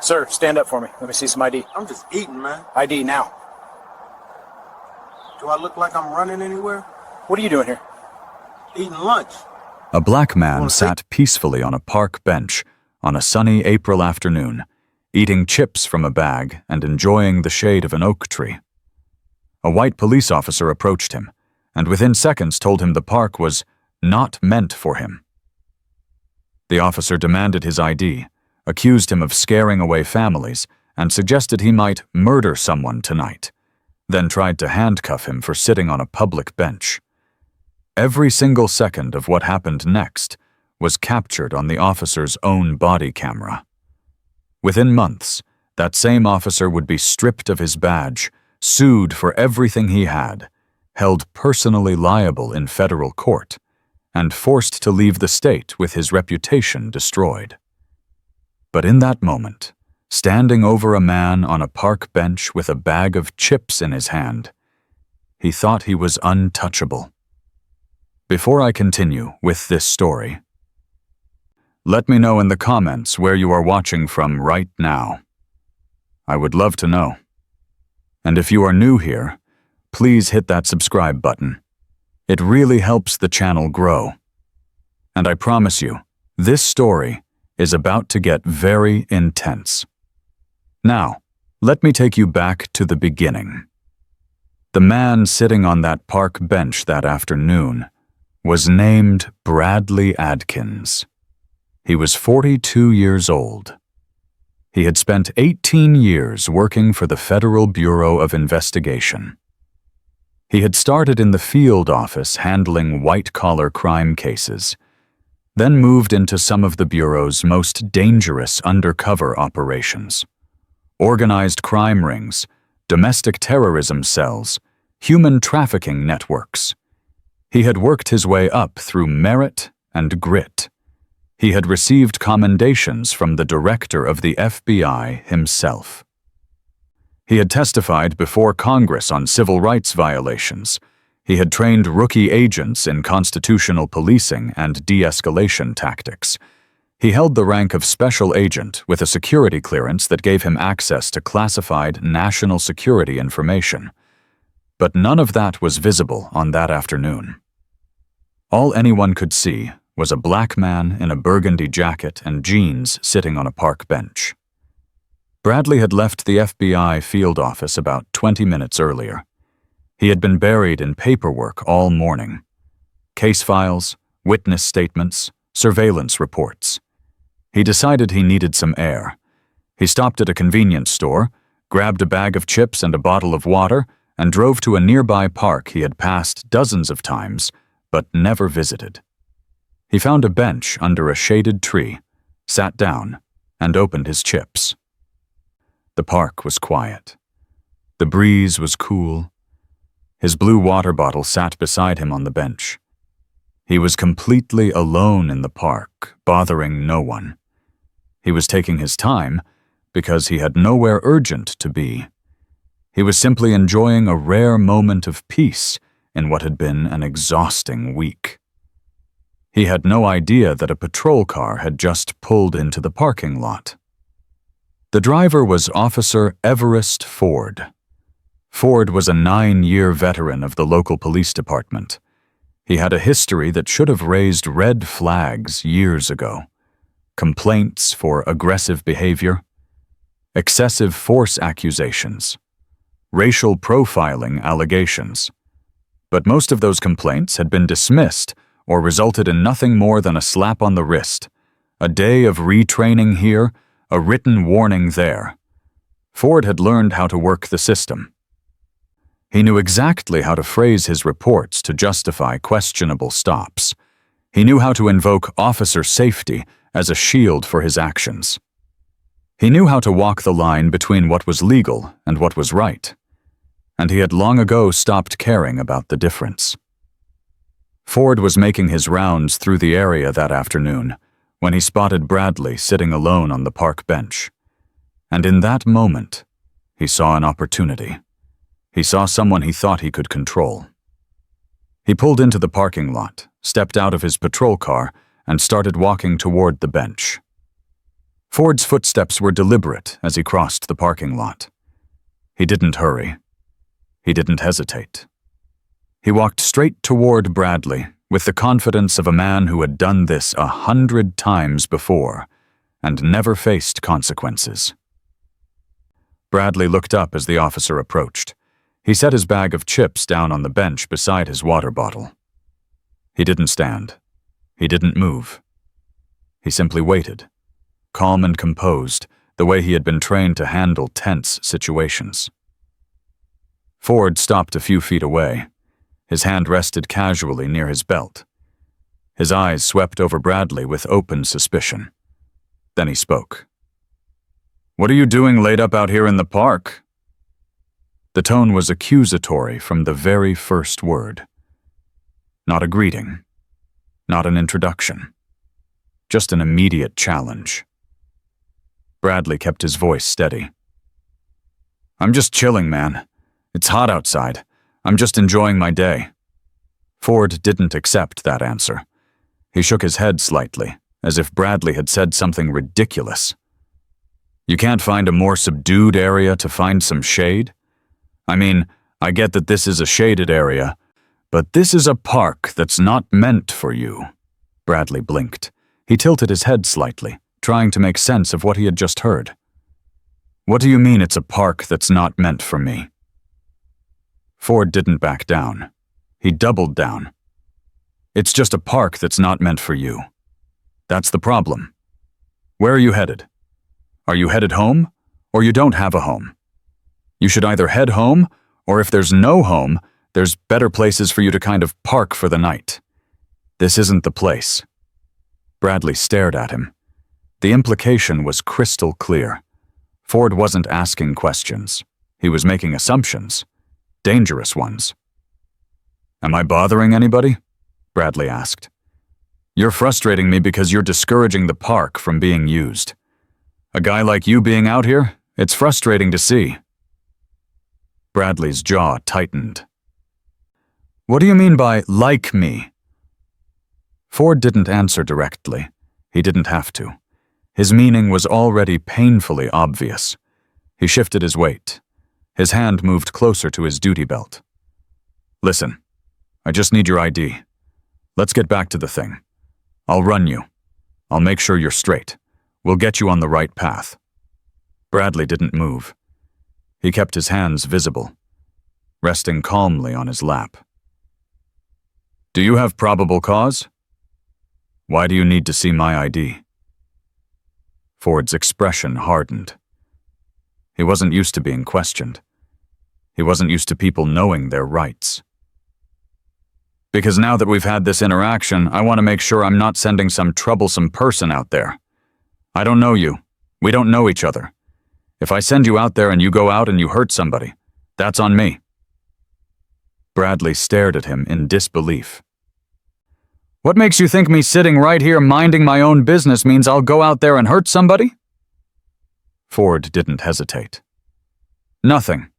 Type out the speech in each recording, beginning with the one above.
Sir, stand up for me. Let me see some ID. I'm just eating, man. ID now. Do I look like I'm running anywhere? What are you doing here? Eating lunch. A black man sat peacefully on a park bench on a sunny April afternoon, eating chips from a bag and enjoying the shade of an oak tree. A white police officer approached him, and within seconds told him the park was not meant for him. The officer demanded his ID, accused him of scaring away families, and suggested he might murder someone tonight, then tried to handcuff him for sitting on a public bench. Every single second of what happened next was captured on the officer's own body camera. Within months, that same officer would be stripped of his badge, sued for everything he had, held personally liable in federal court, and forced to leave the state with his reputation destroyed. But in that moment, standing over a man on a park bench with a bag of chips in his hand, he thought he was untouchable. Before I continue with this story, let me know in the comments where you are watching from right now. I would love to know. And if you are new here, please hit that subscribe button. It really helps the channel grow. And I promise you, this story is about to get very intense. Now, let me take you back to the beginning. The man sitting on that park bench that afternoon was named Bradley Adkins. He was 42 years old. He had spent 18 years working for the Federal Bureau of Investigation. He had started in the field office handling white-collar crime cases, then moved into some of the Bureau's most dangerous undercover operations: organized crime rings, domestic terrorism cells, human trafficking networks. He had worked his way up through merit and grit. He had received commendations from the director of the FBI himself. He had testified before Congress on civil rights violations. He had trained rookie agents in constitutional policing and de-escalation tactics. He held the rank of special agent with a security clearance that gave him access to classified national security information. But none of that was visible on that afternoon. All anyone could see was a black man in a burgundy jacket and jeans sitting on a park bench. Bradley had left the FBI field office about 20 minutes earlier. He had been buried in paperwork all morning: case files, witness statements, surveillance reports. He decided he needed some air. He stopped at a convenience store, grabbed a bag of chips and a bottle of water, and drove to a nearby park he had passed dozens of times, but never visited. He found a bench under a shaded tree, sat down, and opened his chips. The park was quiet. The breeze was cool. His blue water bottle sat beside him on the bench. He was completely alone in the park, bothering no one. He was taking his time because he had nowhere urgent to be. He was simply enjoying a rare moment of peace in what had been an exhausting week. He had no idea that a patrol car had just pulled into the parking lot. The driver was Officer Everest Ford. Ford was a 9-year veteran of the local police department. He had a history that should have raised red flags years ago: complaints for aggressive behavior, excessive force accusations, racial profiling allegations. But most of those complaints had been dismissed or resulted in nothing more than a slap on the wrist, a day of retraining here, a written warning there. Ford had learned how to work the system. He knew exactly how to phrase his reports to justify questionable stops. He knew how to invoke officer safety as a shield for his actions. He knew how to walk the line between what was legal and what was right, and he had long ago stopped caring about the difference. Ford was making his rounds through the area that afternoon when he spotted Bradley sitting alone on the park bench. And in that moment, he saw an opportunity. He saw someone he thought he could control. He pulled into the parking lot, stepped out of his patrol car, and started walking toward the bench. Ford's footsteps were deliberate as he crossed the parking lot. He didn't hurry. He didn't hesitate. He walked straight toward Bradley with the confidence of a man who had done this 100 times before and never faced consequences. Bradley looked up as the officer approached. He set his bag of chips down on the bench beside his water bottle. He didn't stand. He didn't move. He simply waited, calm and composed, the way he had been trained to handle tense situations. Ford stopped a few feet away. His hand rested casually near his belt. His eyes swept over Bradley with open suspicion. Then he spoke. "What are you doing laid up out here in the park?" The tone was accusatory from the very first word. Not a greeting. Not an introduction. Just an immediate challenge. Bradley kept his voice steady. "I'm just chilling, man. It's hot outside. I'm just enjoying my day." Ford didn't accept that answer. He shook his head slightly, as if Bradley had said something ridiculous. "You can't find a more subdued area to find some shade? I mean, I get that this is a shaded area, but this is a park that's not meant for you." Bradley blinked. He tilted his head slightly, trying to make sense of what he had just heard. "What do you mean it's a park that's not meant for me?" Ford didn't back down. He doubled down. "It's just a park that's not meant for you. That's the problem. Where are you headed? Are you headed home, or you don't have a home? You should either head home, or if there's no home, there's better places for you to kind of park for the night. This isn't the place." Bradley stared at him. The implication was crystal clear. Ford wasn't asking questions. He was making assumptions. Dangerous ones. "Am I bothering anybody?" Bradley asked. "You're frustrating me because you're discouraging the park from being used. A guy like you being out here, it's frustrating to see." Bradley's jaw tightened. "What do you mean by like me?" Ford didn't answer directly. He didn't have to. His meaning was already painfully obvious. He shifted his weight. His hand moved closer to his duty belt. "Listen, I just need your ID. Let's get back to the thing. I'll run you. I'll make sure you're straight. We'll get you on the right path." Bradley didn't move. He kept his hands visible, resting calmly on his lap. "Do you have probable cause? Why do you need to see my ID?" Ford's expression hardened. He wasn't used to being questioned. He wasn't used to people knowing their rights. "Because now that we've had this interaction, I want to make sure I'm not sending some troublesome person out there. I don't know you. We don't know each other. If I send you out there and you go out and you hurt somebody, that's on me." Bradley stared at him in disbelief. "What makes you think me sitting right here minding my own business means I'll go out there and hurt somebody?" Ford didn't hesitate. "Nothing.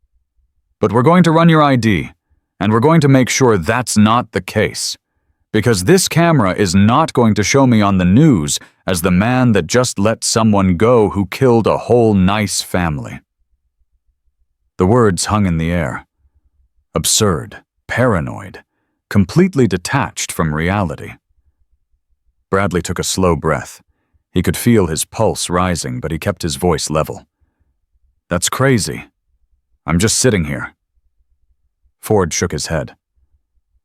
But we're going to run your ID, and we're going to make sure that's not the case, because this camera is not going to show me on the news as the man that just let someone go who killed a whole nice family." The words hung in the air. Absurd, paranoid, completely detached from reality. Bradley took a slow breath. He could feel his pulse rising, but he kept his voice level. "That's crazy. I'm just sitting here." Ford shook his head.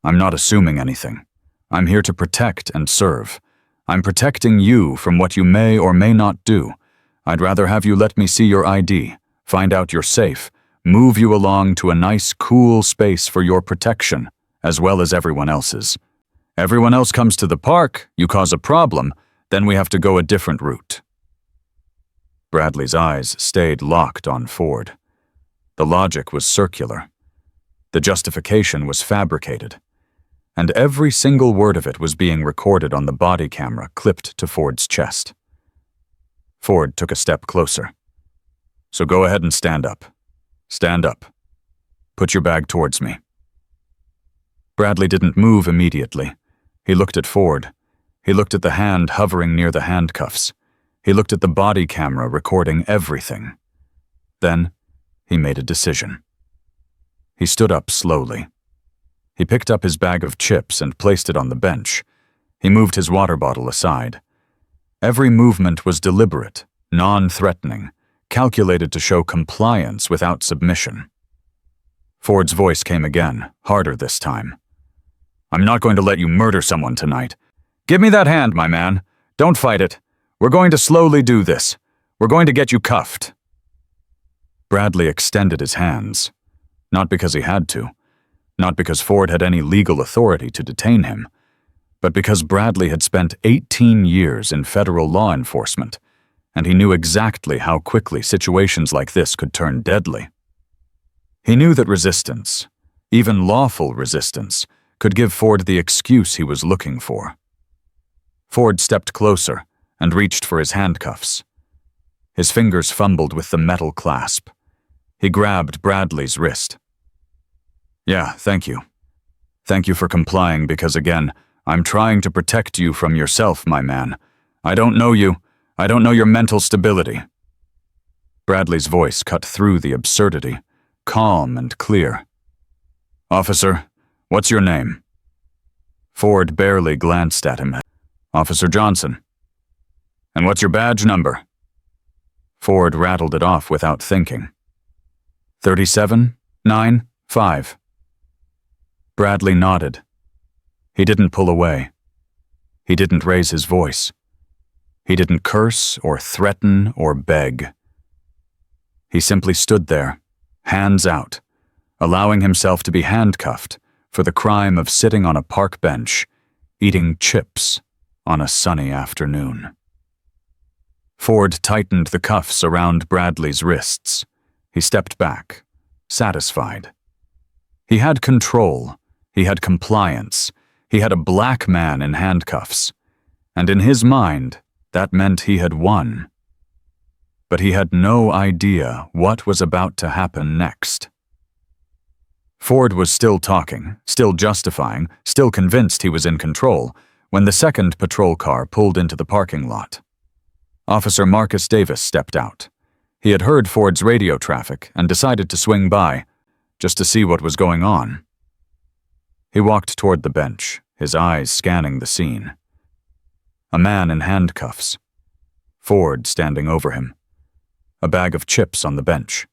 "I'm not assuming anything. I'm here to protect and serve. I'm protecting you from what you may or may not do. I'd rather have you let me see your ID, find out you're safe, move you along to a nice, cool space for your protection, as well as everyone else's. Everyone else comes to the park, you cause a problem, then we have to go a different route." Bradley's eyes stayed locked on Ford. The logic was circular. The justification was fabricated. And every single word of it was being recorded on the body camera clipped to Ford's chest. Ford took a step closer. "So go ahead and stand up. Stand up. Put your bag towards me." Bradley didn't move immediately. He looked at Ford. He looked at the hand hovering near the handcuffs. He looked at the body camera recording everything. Then, he made a decision. He stood up slowly. He picked up his bag of chips and placed it on the bench. He moved his water bottle aside. Every movement was deliberate, non-threatening, calculated to show compliance without submission. Ford's voice came again, harder this time. "I'm not going to let you murder someone tonight. Give me that hand, my man. Don't fight it. We're going to slowly do this. We're going to get you cuffed." Bradley extended his hands, not because he had to, not because Ford had any legal authority to detain him, but because Bradley had spent 18 years in federal law enforcement, and he knew exactly how quickly situations like this could turn deadly. He knew that resistance, even lawful resistance, could give Ford the excuse he was looking for. Ford stepped closer and reached for his handcuffs. His fingers fumbled with the metal clasp. He grabbed Bradley's wrist. "Yeah, thank you. Thank you for complying because, again, I'm trying to protect you from yourself, my man. I don't know you. I don't know your mental stability." Bradley's voice cut through the absurdity, calm and clear. "Officer, what's your name?" Ford barely glanced at him. "Officer Johnson." "And what's your badge number?" Ford rattled it off without thinking. 37-9-5. Bradley nodded. He didn't pull away. He didn't raise his voice. He didn't curse or threaten or beg. He simply stood there, hands out, allowing himself to be handcuffed for the crime of sitting on a park bench, eating chips on a sunny afternoon. Ford tightened the cuffs around Bradley's wrists. He stepped back, satisfied. He had control. He had compliance. He had a black man in handcuffs. And in his mind, that meant he had won. But he had no idea what was about to happen next. Ford was still talking, still justifying, still convinced he was in control, when the second patrol car pulled into the parking lot. Officer Marcus Davis stepped out. He had heard Ford's radio traffic and decided to swing by, just to see what was going on. He walked toward the bench, his eyes scanning the scene. A man in handcuffs. Ford standing over him. A bag of chips on the bench.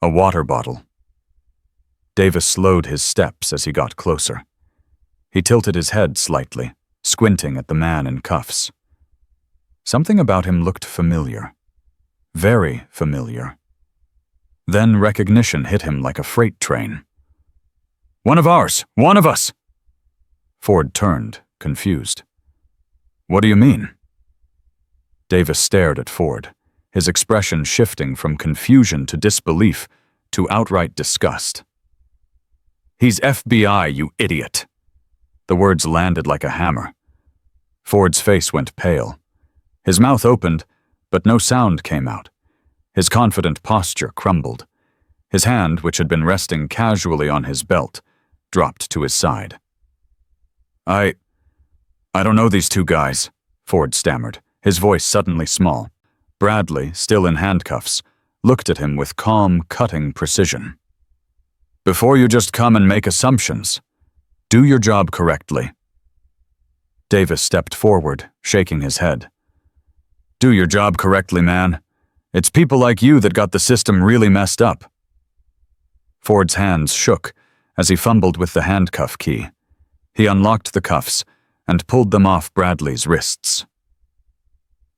A water bottle. Davis slowed his steps as he got closer. He tilted his head slightly, squinting at the man in cuffs. Something about him looked familiar. Very familiar. Then recognition hit him like a freight train. "One of ours! One of us!" Ford turned, confused. "What do you mean?" Davis stared at Ford, his expression shifting from confusion to disbelief to outright disgust. "He's FBI, you idiot!" The words landed like a hammer. Ford's face went pale. His mouth opened, but no sound came out. His confident posture crumbled. His hand, which had been resting casually on his belt, dropped to his side. I don't know these two guys," Ford stammered, his voice suddenly small. Bradley, still in handcuffs, looked at him with calm, cutting precision. "Before you just come and make assumptions, do your job correctly." Davis stepped forward, shaking his head. "Do your job correctly, man. It's people like you that got the system really messed up." Ford's hands shook as he fumbled with the handcuff key. He unlocked the cuffs and pulled them off Bradley's wrists.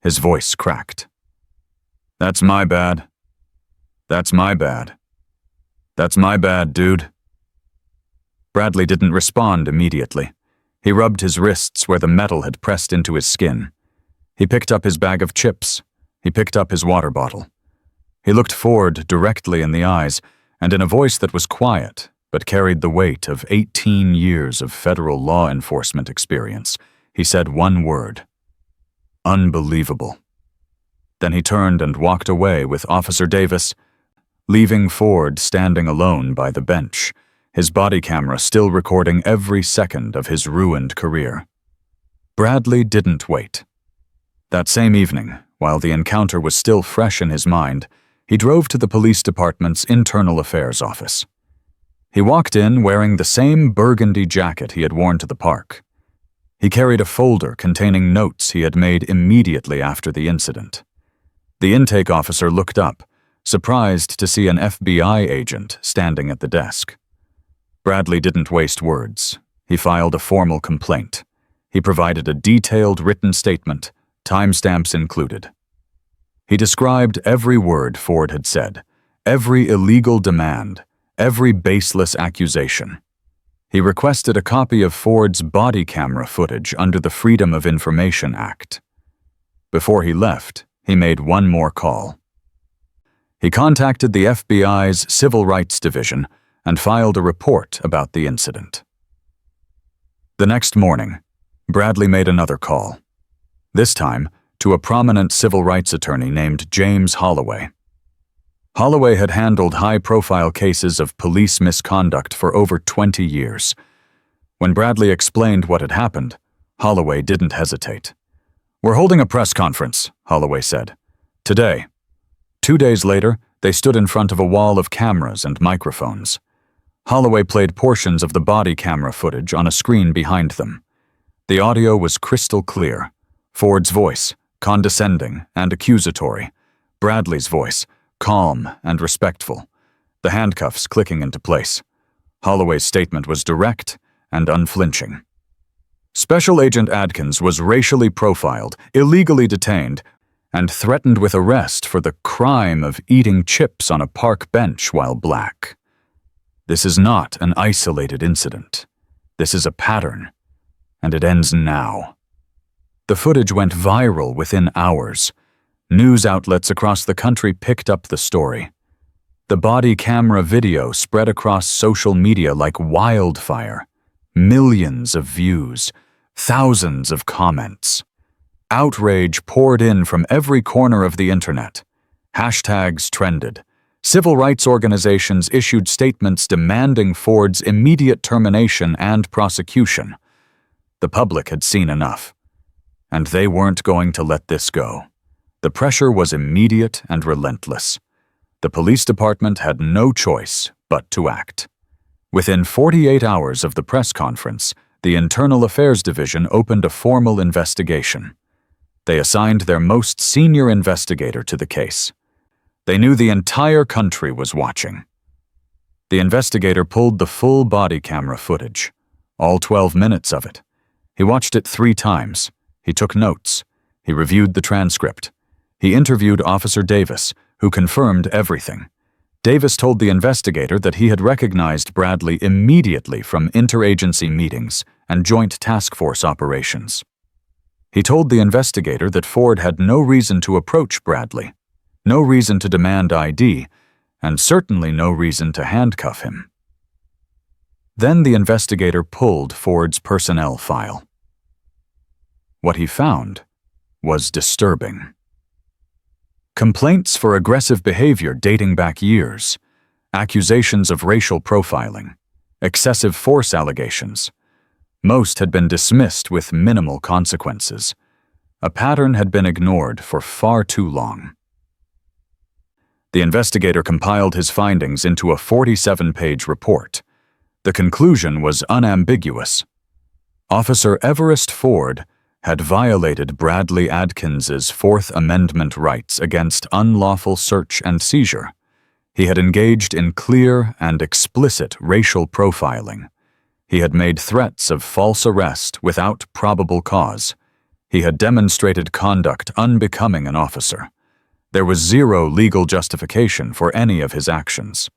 His voice cracked. "That's my bad. That's my bad. That's my bad, dude." Bradley didn't respond immediately. He rubbed his wrists where the metal had pressed into his skin. He picked up his bag of chips. He picked up his water bottle. He looked Ford directly in the eyes, and in a voice that was quiet, but carried the weight of 18 years of federal law enforcement experience, he said one word. "Unbelievable." Then he turned and walked away with Officer Davis, leaving Ford standing alone by the bench, his body camera still recording every second of his ruined career. Bradley didn't wait. That same evening, while the encounter was still fresh in his mind, he drove to the police department's internal affairs office. He walked in wearing the same burgundy jacket he had worn to the park. He carried a folder containing notes he had made immediately after the incident. The intake officer looked up, surprised to see an FBI agent standing at the desk. Bradley didn't waste words. He filed a formal complaint. He provided a detailed written statement, timestamps included. He described every word Ford had said, every illegal demand, every baseless accusation. He requested a copy of Ford's body camera footage under the Freedom of Information Act. Before he left, he made one more call. He contacted the FBI's Civil Rights Division and filed a report about the incident. The next morning, Bradley made another call. This time, to a prominent civil rights attorney named James Holloway. Holloway had handled high-profile cases of police misconduct for over 20 years. When Bradley explained what had happened, Holloway didn't hesitate. "We're holding a press conference," Holloway said. "Today." 2 days later, they stood in front of a wall of cameras and microphones. Holloway played portions of the body camera footage on a screen behind them. The audio was crystal clear. Ford's voice, condescending and accusatory. Bradley's voice, calm and respectful. The handcuffs clicking into place. Holloway's statement was direct and unflinching. Special Agent Adkins was racially profiled, illegally detained, and threatened with arrest for the crime of eating chips on a park bench while black. This is not an isolated incident. This is a pattern, and it ends now. The footage went viral within hours. News outlets across the country picked up the story. The body camera video spread across social media like wildfire. Millions of views, thousands of comments. Outrage poured in from every corner of the internet. Hashtags trended. Civil rights organizations issued statements demanding Ford's immediate termination and prosecution. The public had seen enough, and they weren't going to let this go. The pressure was immediate and relentless. The police department had no choice but to act. Within 48 hours of the press conference, the Internal Affairs Division opened a formal investigation. They assigned their most senior investigator to the case. They knew the entire country was watching. The investigator pulled the full body camera footage, all 12 minutes of it. He watched it 3 times. He took notes. He reviewed the transcript. He interviewed Officer Davis, who confirmed everything. Davis told the investigator that he had recognized Bradley immediately from interagency meetings and joint task force operations. He told the investigator that Ford had no reason to approach Bradley, no reason to demand ID, and certainly no reason to handcuff him. Then the investigator pulled Ford's personnel file. What he found was disturbing. Complaints for aggressive behavior dating back years, accusations of racial profiling, excessive force allegations. Most had been dismissed with minimal consequences. A pattern had been ignored for far too long. The investigator compiled his findings into a 47-page report. The conclusion was unambiguous. Officer Everest Ford had violated Bradley Adkins's Fourth Amendment rights against unlawful search and seizure. He had engaged in clear and explicit racial profiling. He had made threats of false arrest without probable cause. He had demonstrated conduct unbecoming an officer. There was zero legal justification for any of his actions.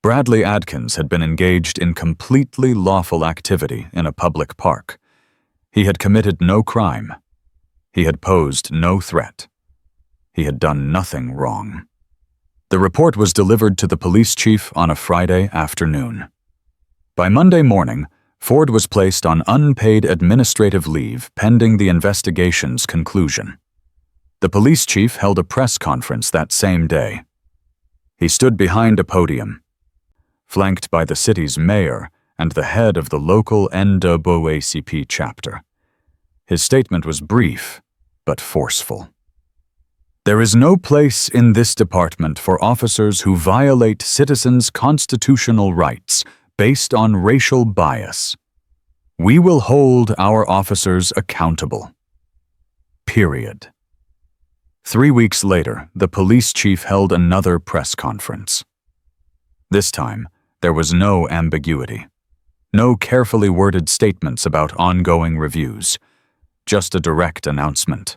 Bradley Adkins had been engaged in completely lawful activity in a public park. He had committed no crime. He had posed no threat. He had done nothing wrong. The report was delivered to the police chief on a Friday afternoon. By Monday morning, Ford was placed on unpaid administrative leave pending the investigation's conclusion. The police chief held a press conference that same day. He stood behind a podium, flanked by the city's mayor and the head of the local NAACP chapter. His statement was brief, but forceful. There is no place in this department for officers who violate citizens' constitutional rights based on racial bias. We will hold our officers accountable. Period. 3 weeks later, the police chief held another press conference. This time, there was no ambiguity. No carefully worded statements about ongoing reviews. Just a direct announcement.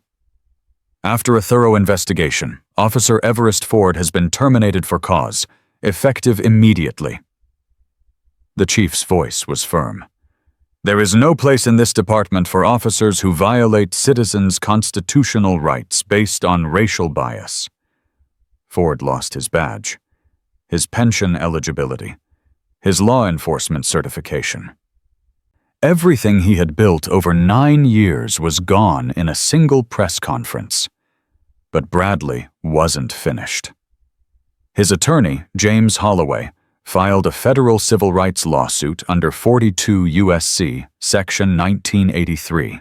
After a thorough investigation, Officer Everest Ford has been terminated for cause, effective immediately. The chief's voice was firm. There is no place in this department for officers who violate citizens' constitutional rights based on racial bias. Ford lost his badge, his pension eligibility, his law enforcement certification. Everything he had built over 9 years was gone in a single press conference. But Bradley wasn't finished. His attorney, James Holloway, filed a federal civil rights lawsuit under 42 U.S.C. Section 1983.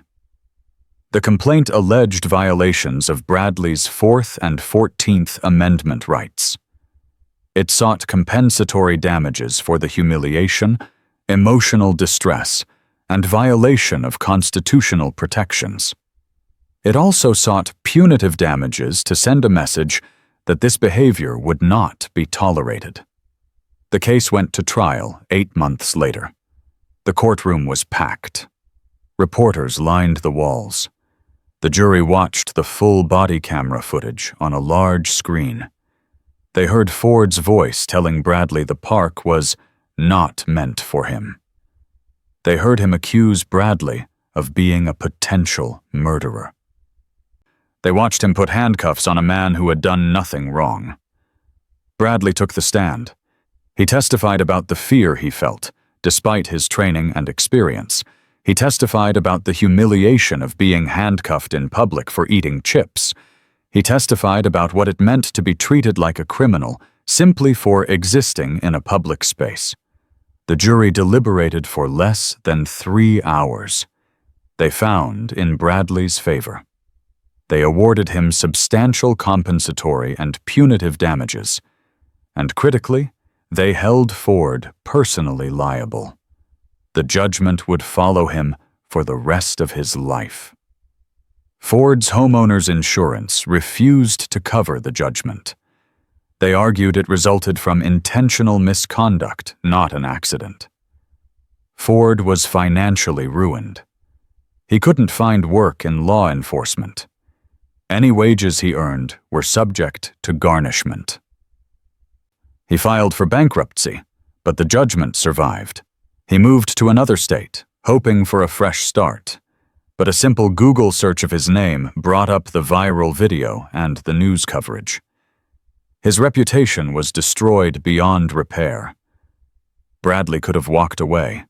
The complaint alleged violations of Bradley's 4th and 14th Amendment rights. It sought compensatory damages for the humiliation, emotional distress, and violation of constitutional protections. It also sought punitive damages to send a message that this behavior would not be tolerated. The case went to trial 8 months later. The courtroom was packed. Reporters lined the walls. The jury watched the full body camera footage on a large screen. They heard Ford's voice telling Bradley the park was not meant for him. They heard him accuse Bradley of being a potential murderer. They watched him put handcuffs on a man who had done nothing wrong. Bradley took the stand. He testified about the fear he felt, despite his training and experience. He testified about the humiliation of being handcuffed in public for eating chips. He testified about what it meant to be treated like a criminal simply for existing in a public space. The jury deliberated for less than 3 hours. They found in Bradley's favor. They awarded him substantial compensatory and punitive damages, and critically, they held Ford personally liable. The judgment would follow him for the rest of his life. Ford's homeowner's insurance refused to cover the judgment. They argued it resulted from intentional misconduct, not an accident. Ford was financially ruined. He couldn't find work in law enforcement. Any wages he earned were subject to garnishment. He filed for bankruptcy, but the judgment survived. He moved to another state, hoping for a fresh start. But a simple Google search of his name brought up the viral video and the news coverage. His reputation was destroyed beyond repair. Bradley could have walked away.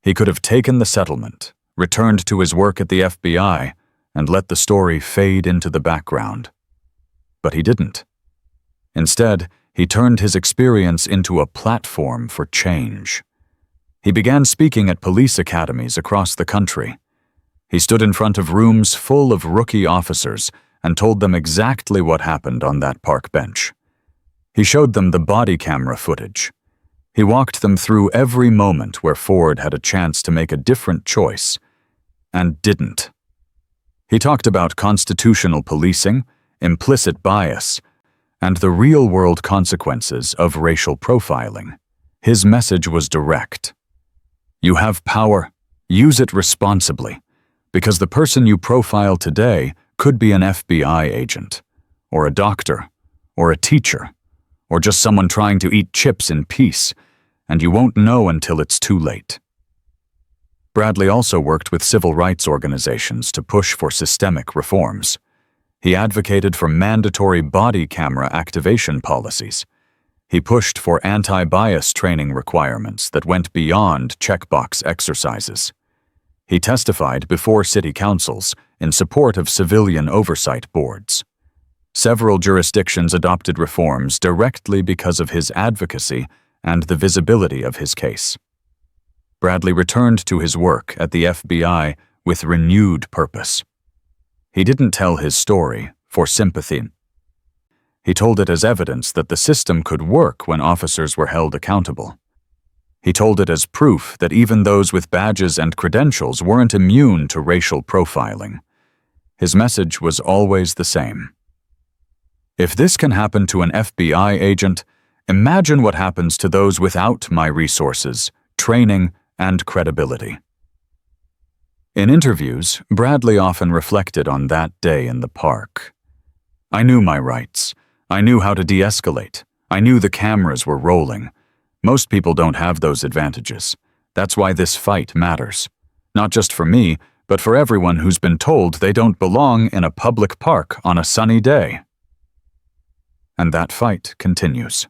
He could have taken the settlement, returned to his work at the FBI, and let the story fade into the background. But he didn't. Instead, he turned his experience into a platform for change. He began speaking at police academies across the country. He stood in front of rooms full of rookie officers and told them exactly what happened on that park bench. He showed them the body camera footage. He walked them through every moment where Ford had a chance to make a different choice, and didn't. He talked about constitutional policing, implicit bias, and the real-world consequences of racial profiling. His message was direct. You have power, use it responsibly, because the person you profile today could be an FBI agent, or a doctor, or a teacher, or just someone trying to eat chips in peace, and you won't know until it's too late. Bradley also worked with civil rights organizations to push for systemic reforms. He advocated for mandatory body camera activation policies. He pushed for anti-bias training requirements that went beyond checkbox exercises. He testified before city councils in support of civilian oversight boards. Several jurisdictions adopted reforms directly because of his advocacy and the visibility of his case. Bradley returned to his work at the FBI with renewed purpose. He didn't tell his story for sympathy. He told it as evidence that the system could work when officers were held accountable. He told it as proof that even those with badges and credentials weren't immune to racial profiling. His message was always the same. If this can happen to an FBI agent, imagine what happens to those without my resources, training, and credibility. In interviews, Bradley often reflected on that day in the park. I knew my rights. I knew how to de-escalate. I knew the cameras were rolling. Most people don't have those advantages. That's why this fight matters. Not just for me, but for everyone who's been told they don't belong in a public park on a sunny day. And that fight continues.